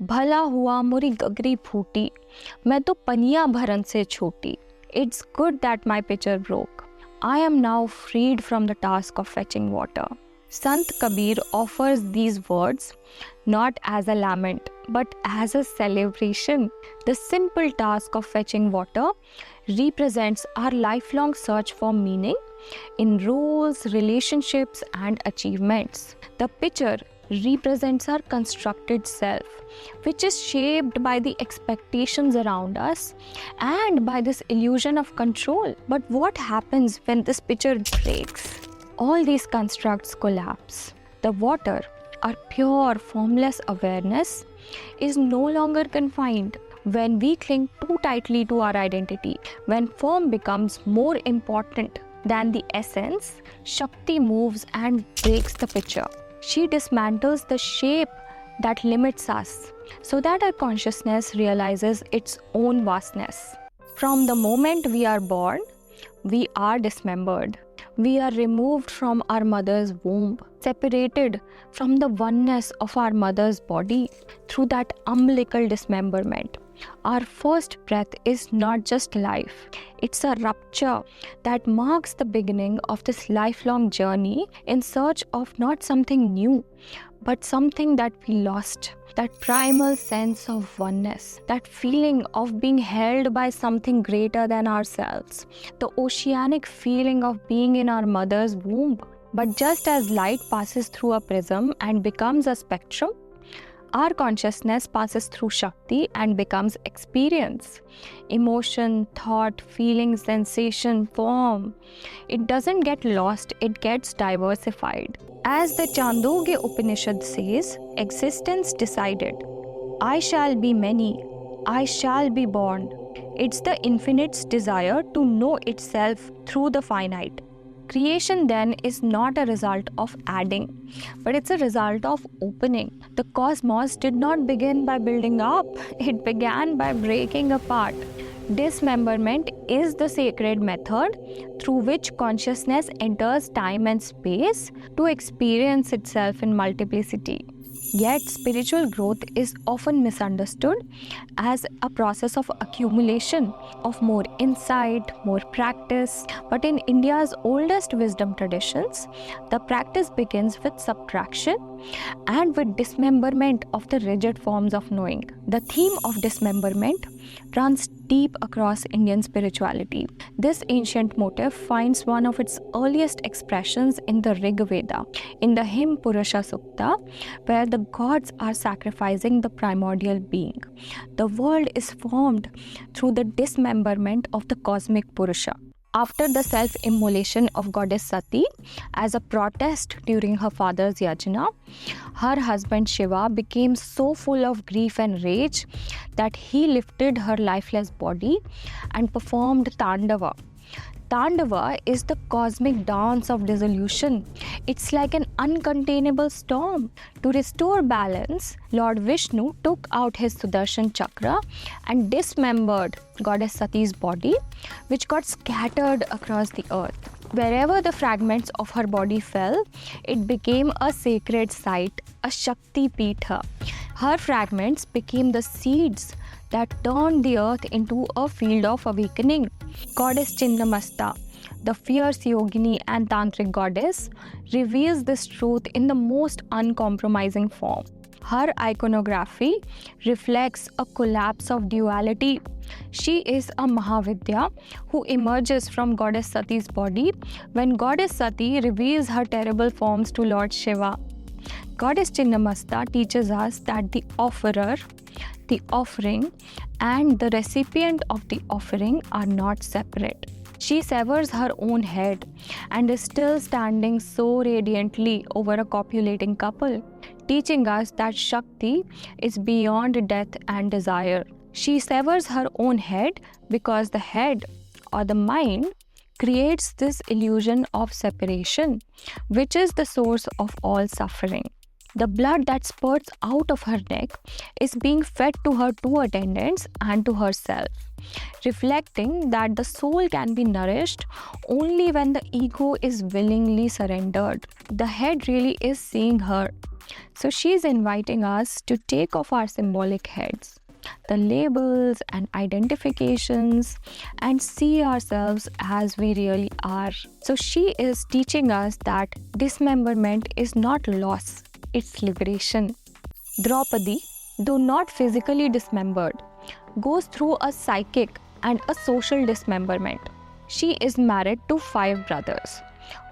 भला हुआ मुरी गगरी फूटी, मैं तो पनिया भरन से छोटी. It's good that my pitcher broke. I am now freed from the task of fetching water. Sant Kabir offers these words not as a lament but as a celebration. The simple task of fetching water represents our lifelong search for meaning in roles, relationships, and achievements. The pitcher represents our constructed self, which is shaped by the expectations around us and by this illusion of control. But what happens when this pitcher breaks? All these constructs collapse. The water, our pure, formless awareness, is no longer confined. When we cling too tightly to our identity, when form becomes more important than the essence, Shakti moves and breaks the pitcher. She dismantles the shape that limits us so that our consciousness realizes its own vastness. From the moment we are born, we are dismembered. We are removed from our mother's womb, separated from the oneness of our mother's body through that umbilical dismemberment. Our first breath is not just life, it's a rupture that marks the beginning of this lifelong journey in search of not something new, but something that we lost. That primal sense of oneness, that feeling of being held by something greater than ourselves, the oceanic feeling of being in our mother's womb. But just as light passes through a prism and becomes a spectrum, our consciousness passes through Shakti and becomes experience. Emotion, thought, feeling, sensation, form. It doesn't get lost, it gets diversified. As the Chandogya Upanishad says, existence decided. I shall be many, I shall be born. It's the infinite's desire to know itself through the finite. Creation then is not a result of adding, but it's a result of opening. The cosmos did not begin by building up, it began by breaking apart. Dismemberment is the sacred method through which consciousness enters time and space to experience itself in multiplicity. Yet, spiritual growth is often misunderstood as a process of accumulation, of more insight, more practice. But in India's oldest wisdom traditions, the practice begins with subtraction and with dismemberment of the rigid forms of knowing. The theme of dismemberment runs deep across Indian spirituality. This ancient motif finds one of its earliest expressions in the Rig Veda, in the hymn Purusha Sukta, where the gods are sacrificing the primordial being. The world is formed through the dismemberment of the cosmic Purusha. After the self-immolation of goddess Sati, as a protest during her father's yajna, her husband Shiva became so full of grief and rage that he lifted her lifeless body and performed Tandava. Tandava is the cosmic dance of dissolution. It's like an uncontainable storm. To restore balance, Lord Vishnu took out his Sudarshan chakra and dismembered goddess Sati's body, which got scattered across the earth. Wherever the fragments of her body fell, it became a sacred site, a Shakti Peetha. Her fragments became the seeds that turned the earth into a field of awakening. Goddess Chinnamasta, the fierce yogini and tantric goddess, reveals this truth in the most uncompromising form. Her iconography reflects a collapse of duality. She is a Mahavidya who emerges from goddess Sati's body when goddess Sati reveals her terrible forms to Lord Shiva. Goddess Chinnamasta teaches us that the offerer, the offering, and the recipient of the offering are not separate. She severs her own head and is still standing so radiantly over a copulating couple, teaching us that Shakti is beyond death and desire. She severs her own head because the head, or the mind, creates this illusion of separation, which is the source of all suffering. The blood that spurts out of her neck is being fed to her two attendants and to herself, reflecting that the soul can be nourished only when the ego is willingly surrendered. The head really is seeing her. So she's inviting us to take off our symbolic heads, the labels and identifications, and see ourselves as we really are. So she is teaching us that dismemberment is not loss, it's liberation. Draupadi, though not physically dismembered, goes through a psychic and a social dismemberment. She is married to 5 brothers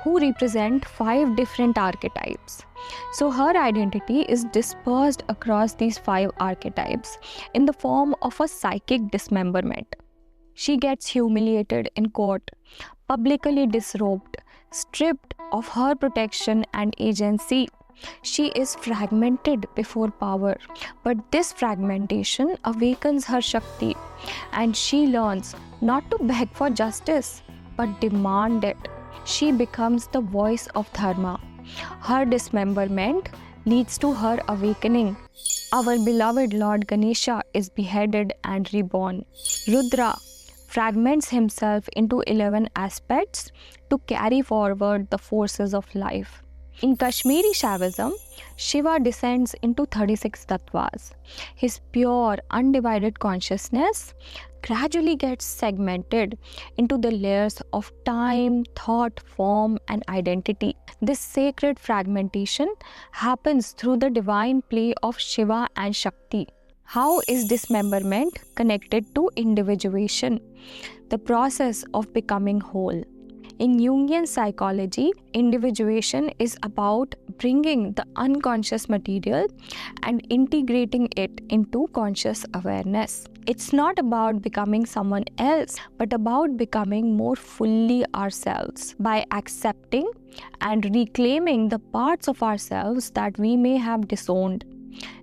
who represent 5 different archetypes. So her identity is dispersed across these 5 archetypes in the form of a psychic dismemberment. She gets humiliated in court, publicly disrobed, stripped of her protection and agency. She is fragmented before power, but this fragmentation awakens her Shakti, and she learns not to beg for justice, but demand it. She becomes the voice of Dharma. Her dismemberment leads to her awakening. Our beloved Lord Ganesha is beheaded and reborn. Rudra fragments himself into 11 aspects to carry forward the forces of life. In Kashmiri Shaivism, Shiva descends into 36 tattvas. His pure, undivided consciousness gradually gets segmented into the layers of time, thought, form, and identity. This sacred fragmentation happens through the divine play of Shiva and Shakti. How is dismemberment connected to individuation, the process of becoming whole? In Jungian psychology, individuation is about bringing the unconscious material and integrating it into conscious awareness. It's not about becoming someone else, but about becoming more fully ourselves by accepting and reclaiming the parts of ourselves that we may have disowned,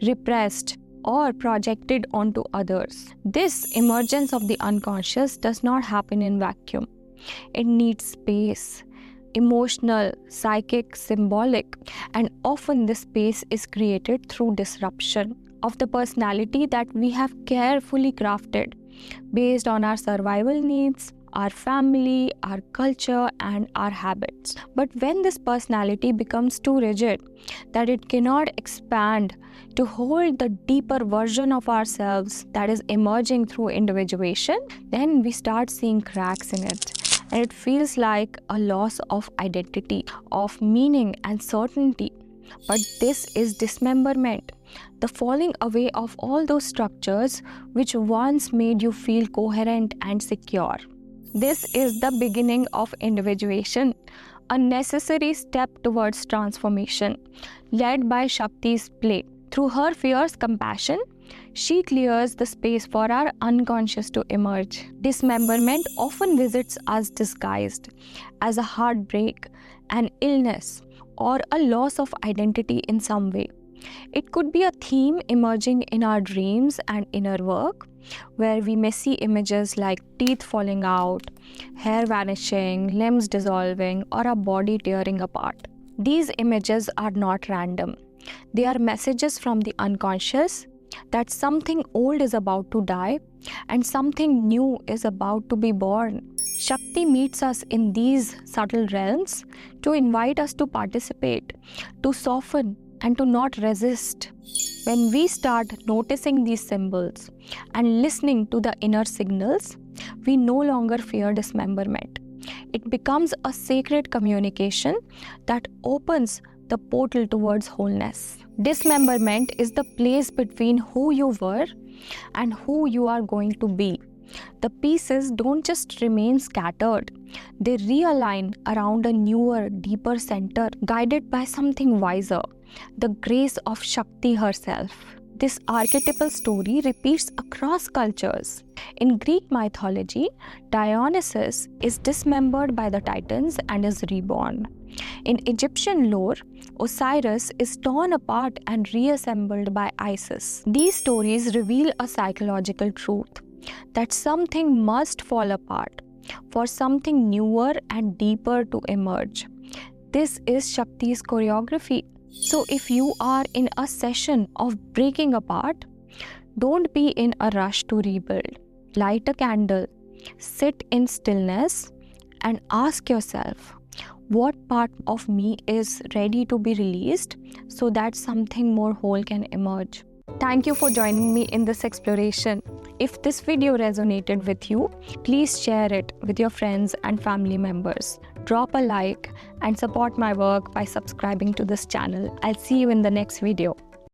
repressed, or projected onto others. This emergence of the unconscious does not happen in vacuum. It needs space, emotional, psychic, symbolic, and often this space is created through disruption of the personality that we have carefully crafted based on our survival needs, our family, our culture, and our habits. But when this personality becomes too rigid that it cannot expand to hold the deeper version of ourselves that is emerging through individuation, then we start seeing cracks in it. And it feels like a loss of identity, of meaning and certainty. But this is dismemberment, the falling away of all those structures which once made you feel coherent and secure. This is the beginning of individuation, a necessary step towards transformation, led by Shakti's play. Through her fierce compassion, she clears the space for our unconscious to emerge. Dismemberment often visits us disguised as a heartbreak, an illness, or a loss of identity in some way. It could be a theme emerging in our dreams and inner work, where we may see images like teeth falling out, hair vanishing, limbs dissolving, or a body tearing apart. These images are not random. They are messages from the unconscious that something old is about to die and something new is about to be born. Shakti meets us in these subtle realms to invite us to participate, to soften, and to not resist. When we start noticing these symbols and listening to the inner signals, we no longer fear dismemberment. It becomes a sacred communication that opens the portal towards wholeness. Dismemberment is the place between who you were and who you are going to be. The pieces don't just remain scattered, they realign around a newer, deeper center, guided by something wiser, the grace of Shakti herself. This archetypal story repeats across cultures. In Greek mythology, Dionysus is dismembered by the Titans and is reborn. In Egyptian lore, Osiris is torn apart and reassembled by Isis. These stories reveal a psychological truth that something must fall apart for something newer and deeper to emerge. This is Shakti's choreography. So if you are in a session of breaking apart, don't be in a rush to rebuild. Light a candle, sit in stillness, and ask yourself, what part of me is ready to be released so that something more whole can emerge? Thank you for joining me in this exploration. If this video resonated with you, please share it with your friends and family members. Drop a like and support my work by subscribing to this channel. I'll see you in the next video.